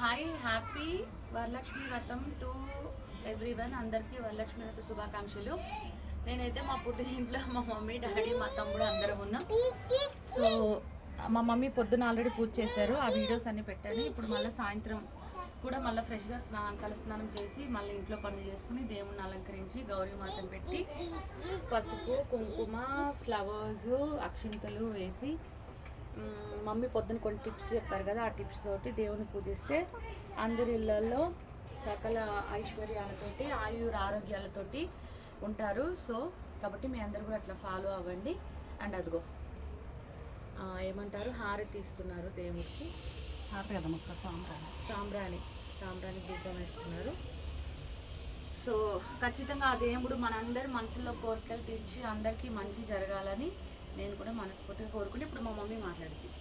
Hi happy Varalakshmi వ్రతం to everyone. అందరికీ వరలక్ష్మి వ్రత శుభాకాంక్షలు. నేనైతే మా పుట్టినింట్లో మా మమ్మీ డాడీ మా తమ్ముడు అందరం ఉన్నాం. సో మా మమ్మీ పొద్దున ఆల్రెడీ పూజ చేశారు, ఆ వీడియోస్ అన్నీ పెట్టాను. ఇప్పుడు మళ్ళీ సాయంత్రం కూడా మళ్ళీ ఫ్రెష్గా తలస్నానం చేసి మళ్ళీ ఇంట్లో పనులు చేసుకుని దేవుణ్ణి అలంకరించి గౌరీమాతను పెట్టి పసుపు కుంకుమ ఫ్లవర్స్ అక్షింతలు వేసి మమ్మీ పొద్దున కొన్ని టిప్స్ చెప్పారు కదా, ఆ టిప్స్ తోటి దేవుని పూజిస్తే అందరి ఇళ్ళల్లో సకల ఐశ్వర్యాలతోటి ఆరోగ్యాలతోటి ఉంటారు. సో కాబట్టి మీ అందరు కూడా అట్లా ఫాలో అవ్వండి. అండ్ అదిగో ఏమంటారు, హారతి ఇస్తున్నారు దేవుడికి. సాంబ్రాణి దీపం వేస్తున్నారు. సో ఖచ్చితంగా ఆ దేవుడు మనందరి మనసులో కోరికలు తీర్చి అందరికీ మంచి జరగాలని నేను కూడా మనస్ఫూర్తిగా కోరుకుంటే ఇప్పుడు మా మమ్మీ మాట్లాడుతుంది.